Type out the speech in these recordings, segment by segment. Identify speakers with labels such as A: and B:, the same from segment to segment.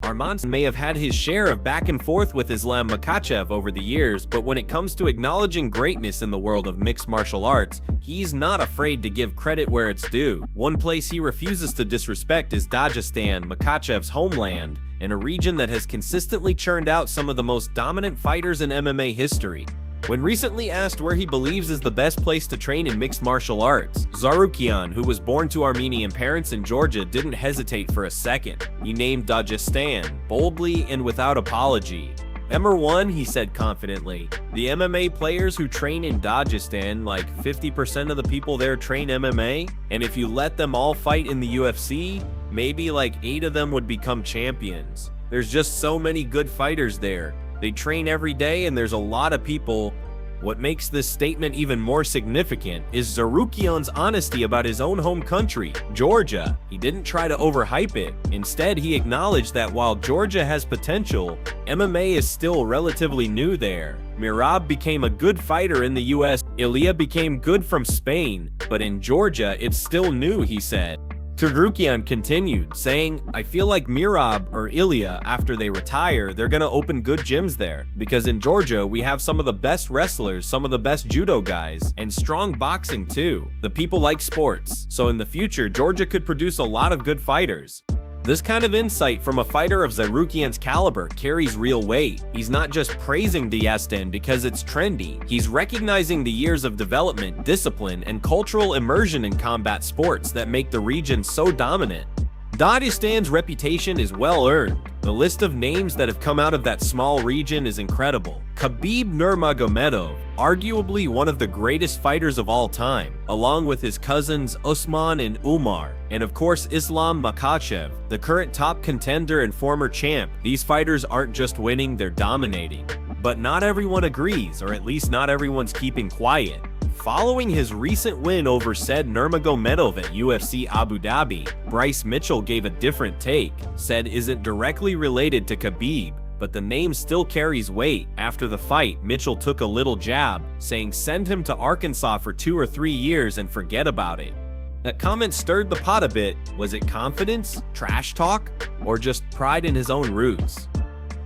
A: Arman may have had his share of back and forth with Islam Makhachev over the years, but when it comes to acknowledging greatness in the world of mixed martial arts, he's not afraid to give credit where it's due. One place he refuses to disrespect is Dagestan, Makhachev's homeland, and a region that has consistently churned out some of the most dominant fighters in MMA history. When recently asked where he believes is the best place to train in mixed martial arts, Tsarukyan, who was born to Armenian parents in Georgia, didn't hesitate for a second. He named Dagestan, boldly and without apology. Number one, he said confidently, the MMA players who train in Dagestan, like 50% of the people there train MMA, and if you let them all fight in the UFC, maybe like 8 of them would become champions. There's just so many good fighters there. They train every day and there's a lot of people. What makes this statement even more significant is Tsarukyan's honesty about his own home country, Georgia. He didn't try to overhype it. Instead, he acknowledged that while Georgia has potential, MMA is still relatively new there. Merab became a good fighter in the US, Ilia became good from Spain, but in Georgia it's still new, he said. Tsarukyan continued, saying, I feel like Merab or Ilia, after they retire, they're gonna open good gyms there. Because in Georgia, we have some of the best wrestlers, some of the best judo guys, and strong boxing too. The people like sports. So in the future, Georgia could produce a lot of good fighters. This kind of insight from a fighter of Tsarukyan's caliber carries real weight. He's not just praising Dagestan because it's trendy, he's recognizing the years of development, discipline, and cultural immersion in combat sports that make the region so dominant. Dagestan's reputation is well earned. The list of names that have come out of that small region is incredible. Khabib Nurmagomedov, arguably one of the greatest fighters of all time, along with his cousins Usman and Umar, and of course Islam Makhachev, the current top contender and former champ. These fighters aren't just winning, they're dominating. But not everyone agrees, or at least not everyone's keeping quiet. Following his recent win over said Nurmagomedov at UFC Abu Dhabi, Bryce Mitchell gave a different take, said isn't directly related to Khabib, but the name still carries weight. After the fight, Mitchell took a little jab, saying send him to Arkansas for 2 or 3 years and forget about it. That comment stirred the pot a bit. Was it confidence, trash talk, or just pride in his own roots?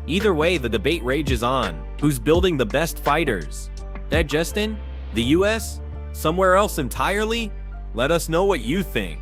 A: Either way, the debate rages on. Who's building the best fighters? Dagestan? The US? Somewhere else entirely? Let us know what you think.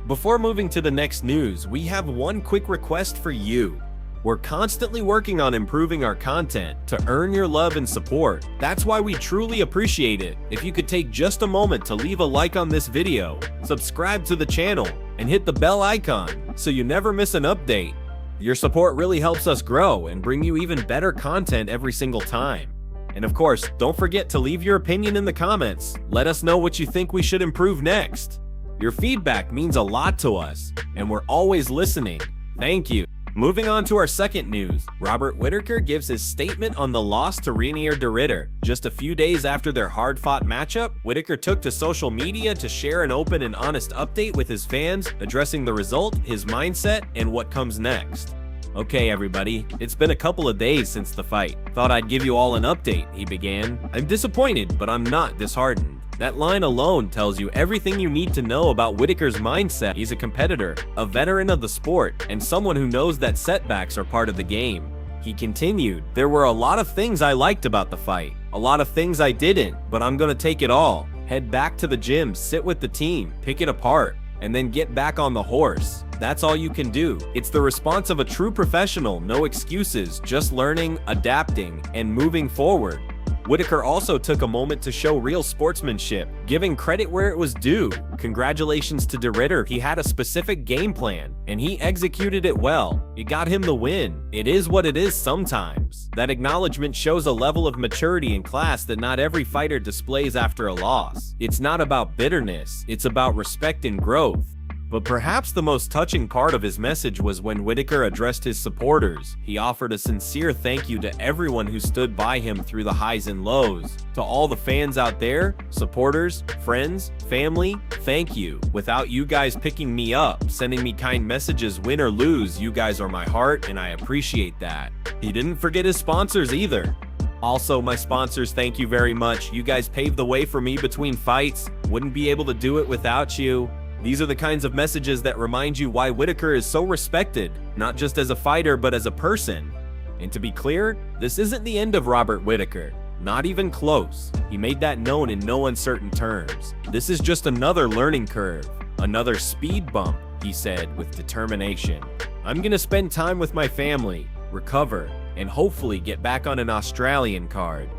A: Before moving to the next news, we have one quick request for you. We're constantly working on improving our content to earn your love and support. That's why we truly appreciate it. If you could take just a moment to leave a like on this video, subscribe to the channel, and hit the bell icon so you never miss an update. Your support really helps us grow and bring you even better content every single time. And of course, don't forget to leave your opinion in the comments. Let us know what you think we should improve next. Your feedback means a lot to us, and we're always listening. Thank you. Moving on to our second news, Robert Whittaker gives his statement on the loss to Reinier de Ridder. Just a few days after their hard-fought matchup, Whittaker took to social media to share an open and honest update with his fans, addressing the result, his mindset, and what comes next. Okay everybody, it's been a couple of days since the fight. Thought I'd give you all an update, he began. I'm disappointed, but I'm not disheartened. That line alone tells you everything you need to know about Whittaker's mindset. He's a competitor, a veteran of the sport, and someone who knows that setbacks are part of the game. He continued, there were a lot of things I liked about the fight, a lot of things I didn't, but I'm gonna take it all. Head back to the gym, sit with the team, pick it apart, and then get back on the horse. That's all you can do. It's the response of a true professional, no excuses, just learning, adapting, and moving forward. Whittaker also took a moment to show real sportsmanship, giving credit where it was due. Congratulations to de Ridder, he had a specific game plan, and he executed it well. It got him the win. It is what it is sometimes. That acknowledgement shows a level of maturity and class that not every fighter displays after a loss. It's not about bitterness, it's about respect and growth. But perhaps the most touching part of his message was when Whittaker addressed his supporters. He offered a sincere thank you to everyone who stood by him through the highs and lows. To all the fans out there, supporters, friends, family, thank you. Without you guys picking me up, sending me kind messages, win or lose, you guys are my heart and I appreciate that. He didn't forget his sponsors either. Also, my sponsors, thank you very much. You guys paved the way for me between fights. Wouldn't be able to do it without you. These are the kinds of messages that remind you why Whittaker is so respected, not just as a fighter but as a person. And to be clear, this isn't the end of Robert Whittaker. Not even close. He made that known in no uncertain terms. This is just another learning curve, another speed bump, he said with determination. I'm gonna spend time with my family, recover, and hopefully get back on an Australian card.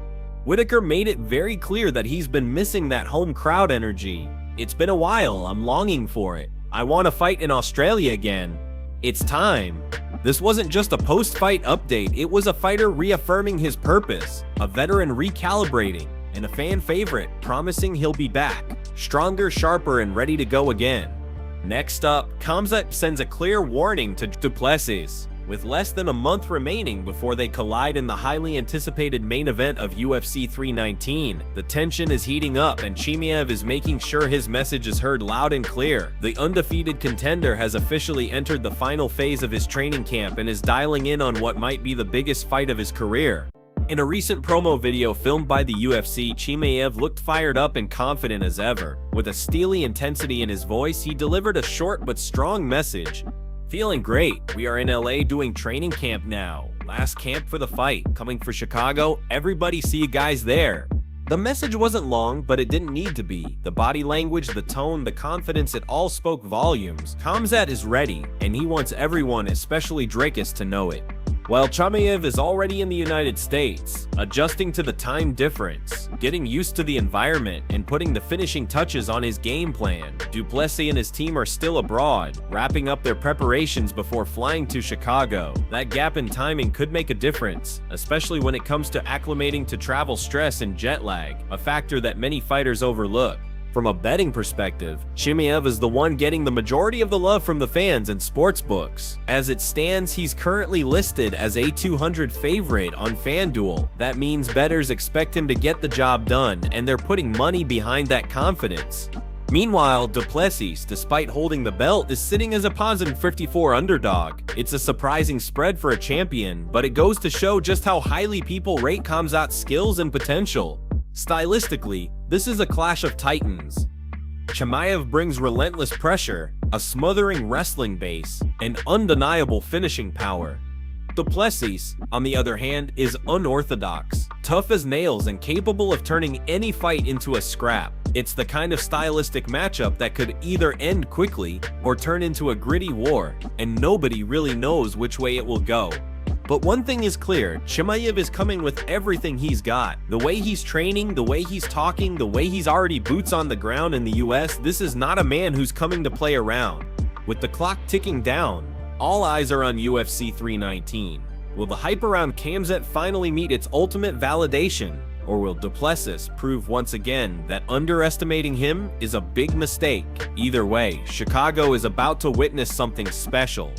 A: Whittaker made it very clear that he's been missing that home crowd energy. It's been a while, I'm longing for it. I want to fight in Australia again. It's time. This wasn't just a post-fight update, it was a fighter reaffirming his purpose, a veteran recalibrating, and a fan favorite promising he'll be back, stronger, sharper, and ready to go again. Next up, Khamzat sends a clear warning to Duplessis. With less than a month remaining before they collide in the highly anticipated main event of UFC 319, the tension is heating up and Chimaev is making sure his message is heard loud and clear. The undefeated contender has officially entered the final phase of his training camp and is dialing in on what might be the biggest fight of his career. In a recent promo video filmed by the UFC, Chimaev looked fired up and confident as ever. With a steely intensity in his voice, he delivered a short but strong message. Feeling great. We are in LA doing training camp now. Last camp for the fight. Coming for Chicago. Everybody see you guys there. The message wasn't long, but it didn't need to be. The body language, the tone, the confidence, it all spoke volumes. Khamzat is ready, and he wants everyone, especially Drakus, to know it. While Chimaev is already in the United States, adjusting to the time difference, getting used to the environment, and putting the finishing touches on his game plan, Duplessis and his team are still abroad, wrapping up their preparations before flying to Chicago. That gap in timing could make a difference, especially when it comes to acclimating to travel stress and jet lag, a factor that many fighters overlook. From a betting perspective, Chimaev is the one getting the majority of the love from the fans and sportsbooks. As it stands, he's currently listed as a 200 favorite on FanDuel. That means bettors expect him to get the job done, and they're putting money behind that confidence. Meanwhile, Duplessis, despite holding the belt, is sitting as a positive 54 underdog. It's a surprising spread for a champion, but it goes to show just how highly people rate Khamzat's skills and potential. Stylistically, this is a clash of titans. Chimaev brings relentless pressure, a smothering wrestling base, and undeniable finishing power. Duplessis, on the other hand, is unorthodox, tough as nails and capable of turning any fight into a scrap. It's the kind of stylistic matchup that could either end quickly or turn into a gritty war, and nobody really knows which way it will go. But one thing is clear, Chimaev is coming with everything he's got. The way he's training, the way he's talking, the way he's already boots on the ground in the US, this is not a man who's coming to play around. With the clock ticking down, all eyes are on UFC 319. Will the hype around Khamzat finally meet its ultimate validation? Or will Duplessis prove once again that underestimating him is a big mistake? Either way, Chicago is about to witness something special.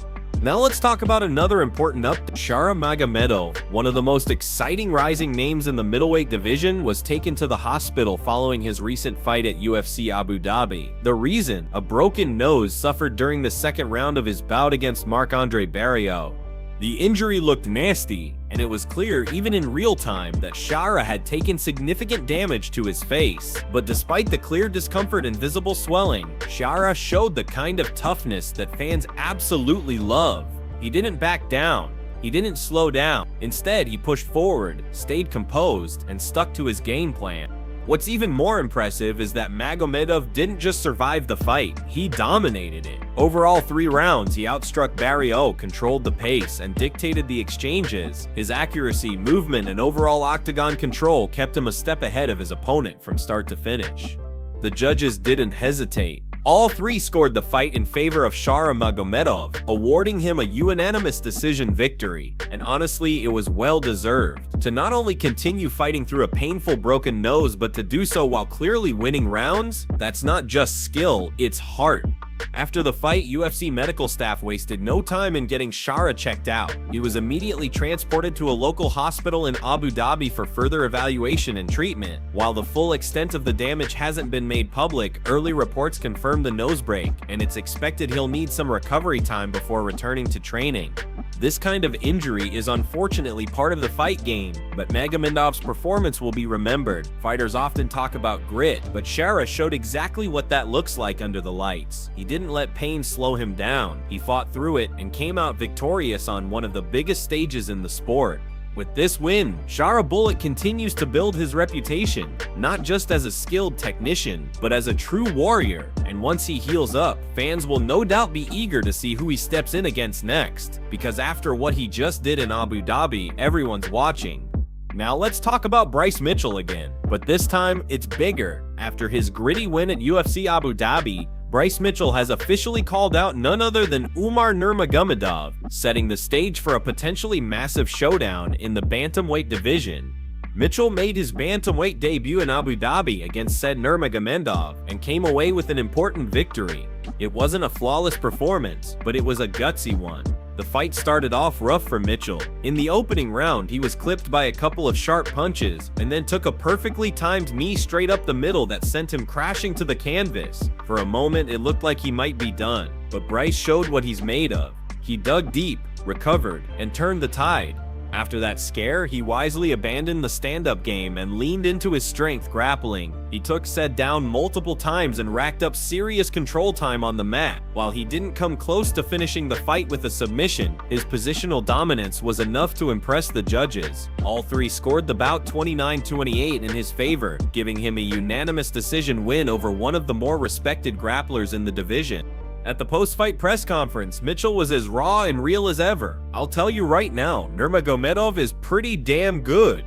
A: Now let's talk about another important update. Shara Bullet, one of the most exciting rising names in the middleweight division, was taken to the hospital following his recent fight at UFC Abu Dhabi. The reason? A broken nose suffered during the second round of his bout against Marc-Andre Barriault. The injury looked nasty, and it was clear even in real time that Shara had taken significant damage to his face. But despite the clear discomfort and visible swelling, Shara showed the kind of toughness that fans absolutely love. He didn't back down. He didn't slow down. Instead, he pushed forward, stayed composed, and stuck to his game plan. What's even more impressive is that Nurmagomedov didn't just survive the fight, he dominated it. Over all 3 rounds, he outstruck Barriault, controlled the pace, and dictated the exchanges. His accuracy, movement, and overall octagon control kept him a step ahead of his opponent from start to finish. The judges didn't hesitate. All 3 scored the fight in favor of Shara Nurmagomedov, awarding him a unanimous decision victory, and honestly, it was well-deserved. To not only continue fighting through a painful broken nose, but to do so while clearly winning rounds, that's not just skill, it's heart. After the fight, UFC medical staff wasted no time in getting Shara checked out. He was immediately transported to a local hospital in Abu Dhabi for further evaluation and treatment. While the full extent of the damage hasn't been made public, early reports confirm the nose break, and it's expected he'll need some recovery time before returning to training. This kind of injury is unfortunately part of the fight game, but Nurmagomedov's performance will be remembered. Fighters often talk about grit, but Shara showed exactly what that looks like under the lights. He didn't let pain slow him down. He fought through it and came out victorious on one of the biggest stages in the sport. With this win, Shara Bullet continues to build his reputation, not just as a skilled technician, but as a true warrior. And once he heals up, fans will no doubt be eager to see who he steps in against next, because after what he just did in Abu Dhabi, everyone's watching. Now let's talk about Bryce Mitchell again, but this time it's bigger. After his gritty win at UFC Abu Dhabi, Bryce Mitchell has officially called out none other than Umar Nurmagomedov, setting the stage for a potentially massive showdown in the bantamweight division. Mitchell made his bantamweight debut in Abu Dhabi against said Nurmagomedov and came away with an important victory. It wasn't a flawless performance, but it was a gutsy one. The fight started off rough for Mitchell. In the opening round, he was clipped by a couple of sharp punches and then took a perfectly timed knee straight up the middle that sent him crashing to the canvas. For a moment, it looked like he might be done, but Bryce showed what he's made of. He dug deep, recovered, and turned the tide. After that scare, he wisely abandoned the stand-up game and leaned into his strength grappling. He took said down multiple times and racked up serious control time on the mat. While he didn't come close to finishing the fight with a submission, his positional dominance was enough to impress the judges. All three scored the bout 29-28 in his favor, giving him a unanimous decision win over one of the more respected grapplers in the division. At the post-fight press conference, Mitchell was as raw and real as ever. I'll tell you right now, Nurmagomedov is pretty damn good.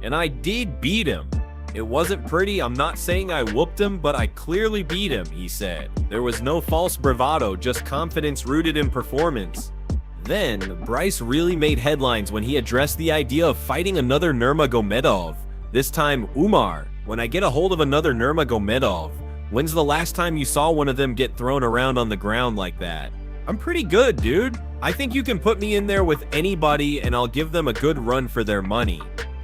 A: And I did beat him. It wasn't pretty, I'm not saying I whooped him, but I clearly beat him, he said. There was no false bravado, just confidence rooted in performance. Then, Bryce really made headlines when he addressed the idea of fighting another Nurmagomedov. This time, Umar. When I get a hold of another Nurmagomedov, when's the last time you saw one of them get thrown around on the ground like that? I'm pretty good, dude. I think you can put me in there with anybody and I'll give them a good run for their money.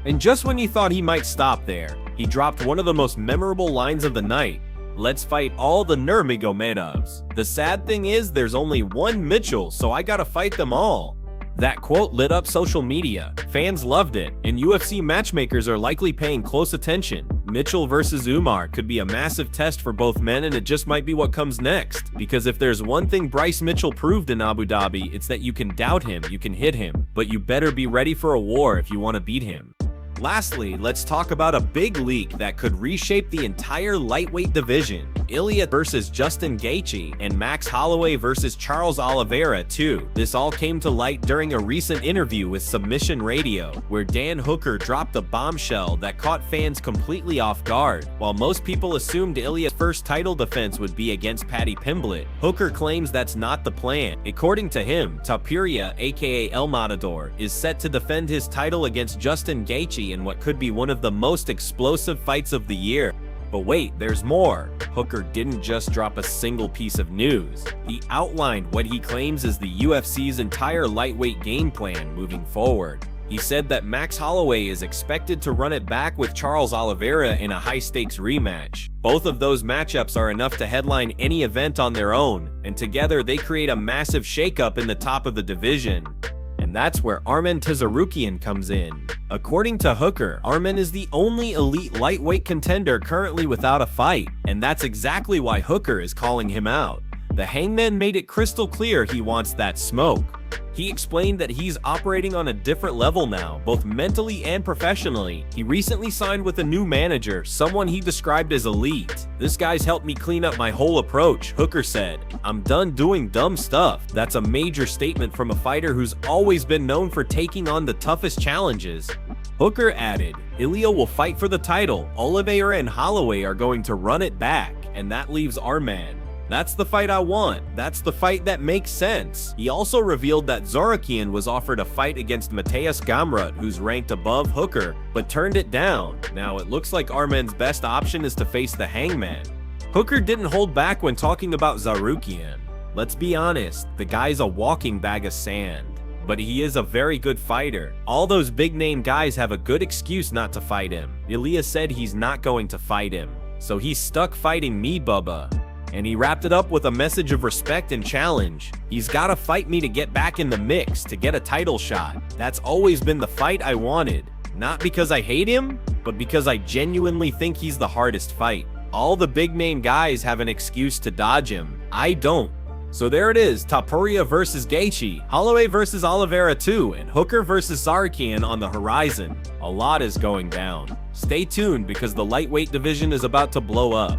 A: And just when you thought he might stop there, he dropped one of the most memorable lines of the night. Let's fight all the Nurmagomedovs. The sad thing is there's only one Mitchell, so I gotta fight them all. That quote lit up social media. Fans loved it, and UFC matchmakers are likely paying close attention. Mitchell versus Umar could be a massive test for both men, and it just might be what comes next. Because if there's one thing Bryce Mitchell proved in Abu Dhabi, it's that you can doubt him, you can hit him, but you better be ready for a war if you want to beat him. Lastly, let's talk about a big leak that could reshape the entire lightweight division. Ilia versus Justin Gaethje and Max Holloway versus Charles Oliveira too. This all came to light during a recent interview with Submission Radio, where Dan Hooker dropped a bombshell that caught fans completely off guard. While most people assumed Ilia's first title defense would be against Paddy Pimblett, Hooker claims that's not the plan. According to him, Topuria, aka El Matador, is set to defend his title against Justin Gaethje in what could be one of the most explosive fights of the year. But wait, there's more. Hooker didn't just drop a single piece of news. He outlined what he claims is the UFC's entire lightweight game plan moving forward. He said that Max Holloway is expected to run it back with Charles Oliveira in a high-stakes rematch. Both of those matchups are enough to headline any event on their own, and together they create a massive shakeup in the top of the division. And that's where Armen Tsarukyan comes in. According to Hooker, Armen is the only elite lightweight contender currently without a fight, and that's exactly why Hooker is calling him out. The Hangman made it crystal clear he wants that smoke. He explained that he's operating on a different level now, both mentally and professionally. He recently signed with a new manager, someone he described as elite. This guy's helped me clean up my whole approach, Hooker said. I'm done doing dumb stuff. That's a major statement from a fighter who's always been known for taking on the toughest challenges. Hooker added, Ilia will fight for the title. Oliveira and Holloway are going to run it back, and that leaves Arman. That's the fight I want. That's the fight that makes sense. He also revealed that Tsarukyan was offered a fight against Mateusz Gamrot, who's ranked above Hooker, but turned it down. Now it looks like Armen's best option is to face the Hangman. Hooker didn't hold back when talking about Tsarukyan. Let's be honest, the guy's a walking bag of sand. But he is a very good fighter. All those big name guys have a good excuse not to fight him. Ilia said he's not going to fight him. So he's stuck fighting me, Bubba. And he wrapped it up with a message of respect and challenge. He's gotta fight me to get back in the mix, to get a title shot. That's always been the fight I wanted. Not because I hate him, but because I genuinely think he's the hardest fight. All the big name guys have an excuse to dodge him. I don't. So there it is, Topuria versus Gaethje, Holloway versus Oliveira 2, and Hooker versus Tsarukyan on the horizon. A lot is going down. Stay tuned because the lightweight division is about to blow up.